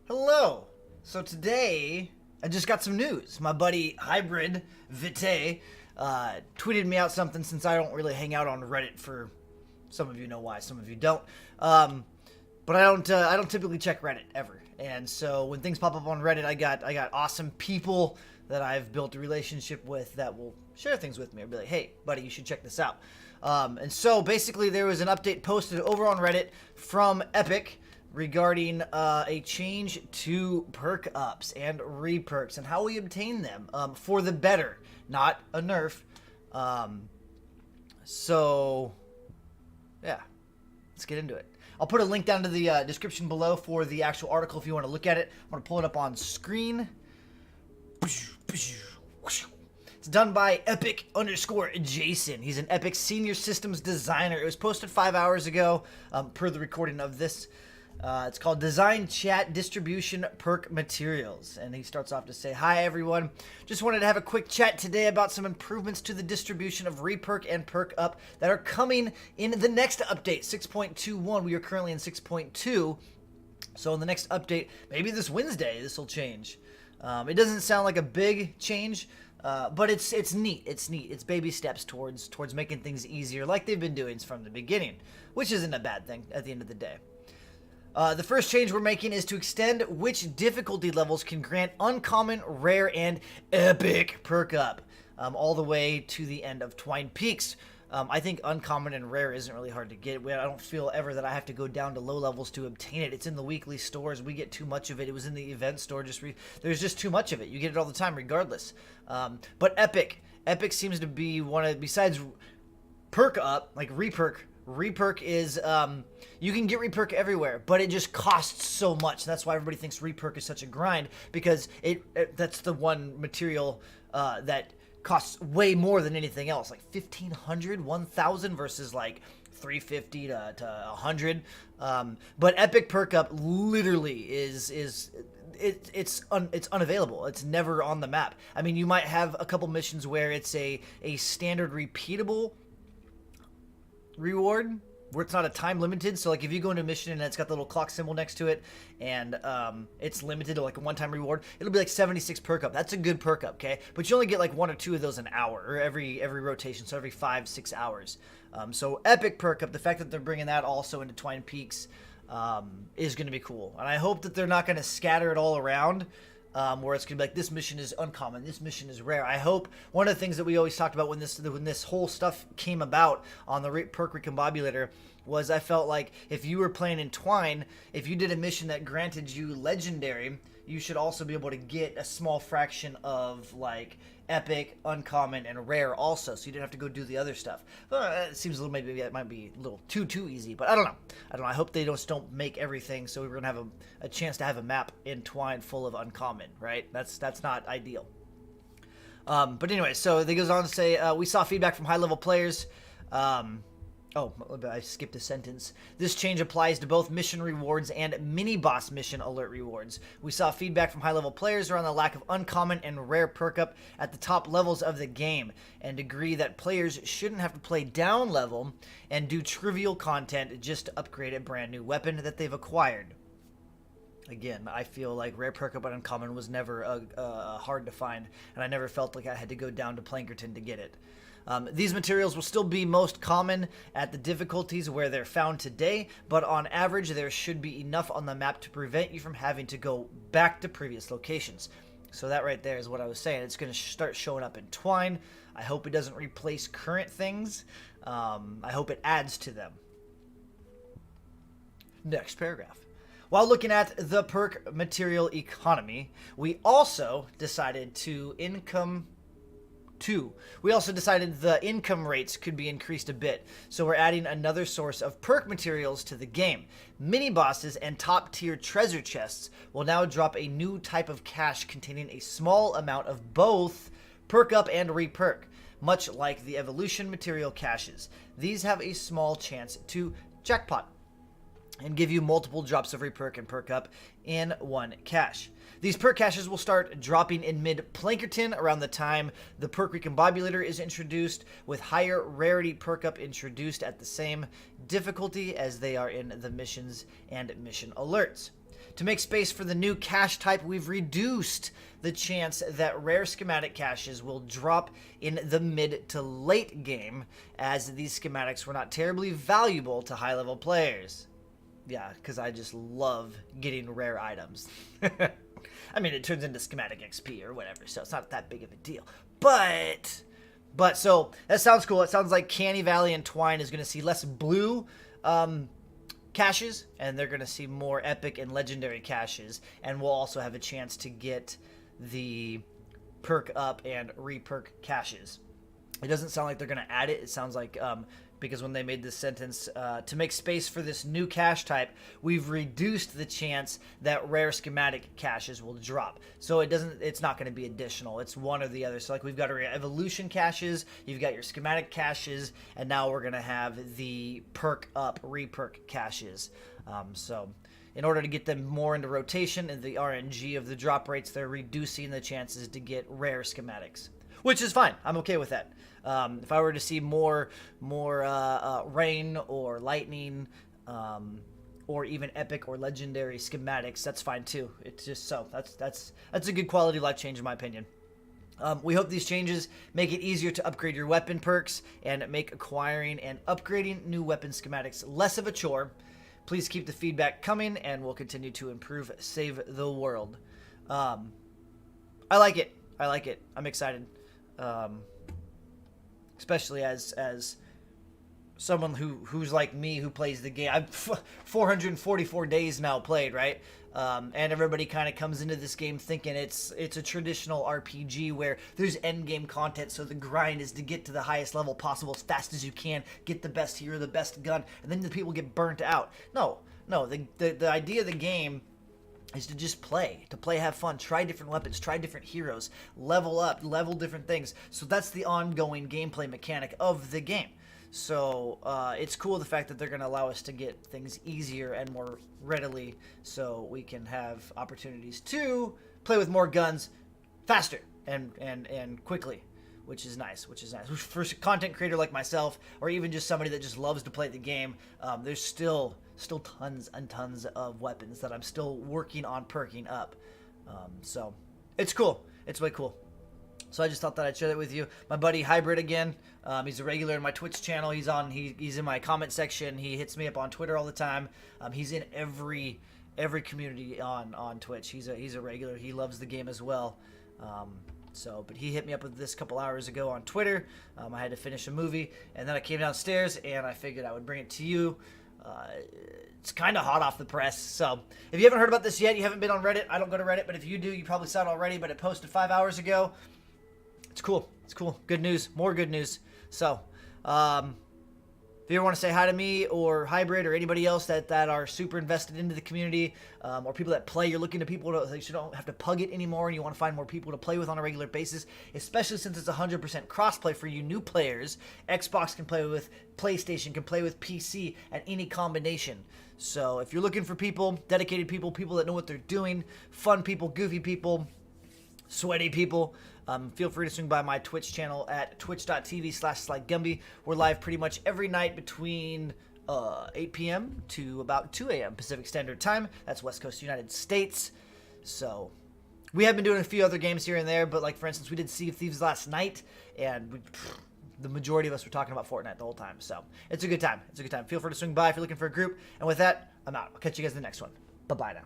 Hello. So today I just got some news. My buddy Hybrid Vite tweeted me out something since I don't really hang out on Reddit. For some of you know why, some of you don't. But I don't typically check Reddit ever. And so when things pop up on Reddit, I got awesome people that I've built a relationship with that will share things with me. I'll be like, hey, buddy, you should check this out. And so basically there was an update posted over on Reddit from Epic regarding a change to perk-ups and re-perks and how we obtain them for the better, not a nerf. So, yeah, let's get into it. I'll put a link down to the description below for the actual article if you want to look at it. I'm going to pull it up on screen. It's done by Epic_Jason. He's an Epic Senior Systems Designer. It was posted 5 hours ago per the recording of this. It's called Design Chat Distribution Perk Materials. And he starts off to say, hi everyone. Just wanted to have a quick chat today about some improvements to the distribution of Re-Perk and Perk-Up that are coming in the next update, 6.21. We are currently in 6.2. So in the next update, maybe this Wednesday, this will change. It doesn't sound like a big change, but it's neat. It's neat. It's baby steps towards making things easier like they've been doing from the beginning, which isn't a bad thing at the end of the day. The first change we're making is to extend which difficulty levels can grant uncommon, rare, and epic perk-up all the way to the end of Twine Peaks. I think uncommon and rare isn't really hard to get. I don't feel ever that I have to go down to low levels to obtain it. It's in the weekly stores. We get too much of it. It was in the event store. There's just too much of it. You get it all the time regardless. But Epic seems to be one of, besides perk-up, like Re-Perk is, you can get Re-Perk everywhere, but it just costs so much. That's why everybody thinks Re-Perk is such a grind, because that's the one material that costs way more than anything else, like 1,500, 1,000 versus like 350 to 100. But Epic Perk-Up literally it's unavailable. It's never on the map. I mean, you might have a couple missions where it's a standard repeatable reward where it's not a time limited. So like if you go into a mission and it's got the little clock symbol next to it and it's limited to like a one-time reward, it'll be like 76 perk up. That's a good perk up, okay? But you only get like one or two of those an hour, or every rotation, so every 5-6 hours. So Epic perk up, the fact that they're bringing that also into Twine Peaks is going to be cool. And I hope that they're not going to scatter it all around, where it's going to be like, this mission is uncommon, this mission is rare. I hope one of the things that we always talked about when this whole stuff came about on the Perk Recombobulator was, I felt like if you were playing in Twine, if you did a mission that granted you legendary, you should also be able to get a small fraction of like epic, uncommon, and rare also, so you didn't have to go do the other stuff. It seems a little, maybe that might be a little too easy, but I don't know. I hope they don't make everything so we're gonna have a chance to have a map in Twine full of uncommon, right? That's not ideal. But anyway, so it goes on to say, we saw feedback from high-level players. Oh, I skipped a sentence. This change applies to both mission rewards and mini-boss mission alert rewards. We saw feedback from high-level players around the lack of uncommon and rare perk-up at the top levels of the game, and agree that players shouldn't have to play down level and do trivial content just to upgrade a brand new weapon that they've acquired. Again, I feel like rare perk-up and uncommon was never hard to find, and I never felt like I had to go down to Plankerton to get it. These materials will still be most common at the difficulties where they're found today, but on average there should be enough on the map to prevent you from having to go back to previous locations. So that right there is what I was saying. It's going to start showing up in Twine. I hope it doesn't replace current things. I hope it adds to them. Next paragraph. While looking at the perk material economy, we also decided the income rates could be increased a bit, so we're adding another source of perk materials to the game. Mini bosses and top tier treasure chests will now drop a new type of cash containing a small amount of both perk up and re-perk, much like the evolution material caches. These have a small chance to jackpot and give you multiple drops of re-perk and perk up in one cache. These perk caches will start dropping in mid-Plankerton around the time the Perk Recombobulator is introduced, with higher rarity perk up introduced at the same difficulty as they are in the missions and mission alerts. To make space for the new cache type, we've reduced the chance that rare schematic caches will drop in the mid to late game, as these schematics were not terribly valuable to high-level players. Yeah, because I just love getting rare items. I mean, it turns into schematic XP or whatever, so it's not that big of a deal. But so that sounds cool. It sounds like Canny Valley and Twine is going to see less blue caches, and they're going to see more epic and legendary caches, and we'll also have a chance to get the Perk-Up and Re-Perk caches. It doesn't sound like they're going to add it. It sounds like, because when they made this sentence, to make space for this new cache type, we've reduced the chance that rare schematic caches will drop. So it's not going to be additional. It's one or the other. So like we've got our evolution caches, you've got your schematic caches, and now we're going to have the Perk-Up, Re-Perk caches. So in order to get them more into rotation and the RNG of the drop rates, they're reducing the chances to get rare schematics, which is fine. I'm okay with that. If I were to see more rain or lightning, or even epic or legendary schematics, that's fine too. It's just so that's a good quality of life change in my opinion. We hope these changes make it easier to upgrade your weapon perks and make acquiring and upgrading new weapon schematics less of a chore. Please keep the feedback coming, and we'll continue to improve Save the World. I like it. I'm excited. Especially as someone who's like me, who plays the game. I'm 444 days now played, right? And everybody kind of comes into this game thinking it's a traditional RPG where there's end game content, so the grind is to get to the highest level possible as fast as you can, get the best hero, the best gun, and then the people get burnt out. No, the idea of the game is to just play, have fun, try different weapons, try different heroes, level up, level different things. So that's the ongoing gameplay mechanic of the game. So it's cool the fact that they're going to allow us to get things easier and more readily, so we can have opportunities to play with more guns faster and quickly, which is nice. For a content creator like myself, or even just somebody that just loves to play the game, there's still tons and tons of weapons that I'm still working on perking up. So it's cool. It's really cool. So I just thought that I'd share that with you. My buddy Hybrid again, he's a regular in my Twitch channel. He's in my comment section. He hits me up on Twitter all the time. He's in every community on Twitch. He's a regular. He loves the game as well. But he hit me up with this a couple hours ago on Twitter. I had to finish a movie, and then I came downstairs, and I figured I would bring it to you. It's kind of hot off the press. So if you haven't heard about this yet, you haven't been on Reddit. I don't go to Reddit, but if you do, you probably saw it already, but it posted 5 hours ago. It's cool. Good news. More good news. So, if you ever want to say hi to me or Hybrid or anybody else that are super invested into the community, or people that play, you're looking to people that you don't have to pug it anymore, and you want to find more people to play with on a regular basis, especially since it's 100% crossplay for you new players. Xbox can play with PlayStation, can play with PC, and any combination. So if you're looking for people, dedicated people that know what they're doing, fun people, goofy people, sweaty people, feel free to swing by my Twitch channel at twitch.tv/SlyGumbi. We're live pretty much every night between 8 p.m. to about 2 a.m. Pacific Standard Time. That's West Coast United States. So we have been doing a few other games here and there, but like for instance, we did Sea of Thieves last night, and the majority of us were talking about Fortnite the whole time. So it's a good time. Feel free to swing by if you're looking for a group. And with that, I'm out. I'll catch you guys in the next one. Bye-bye now.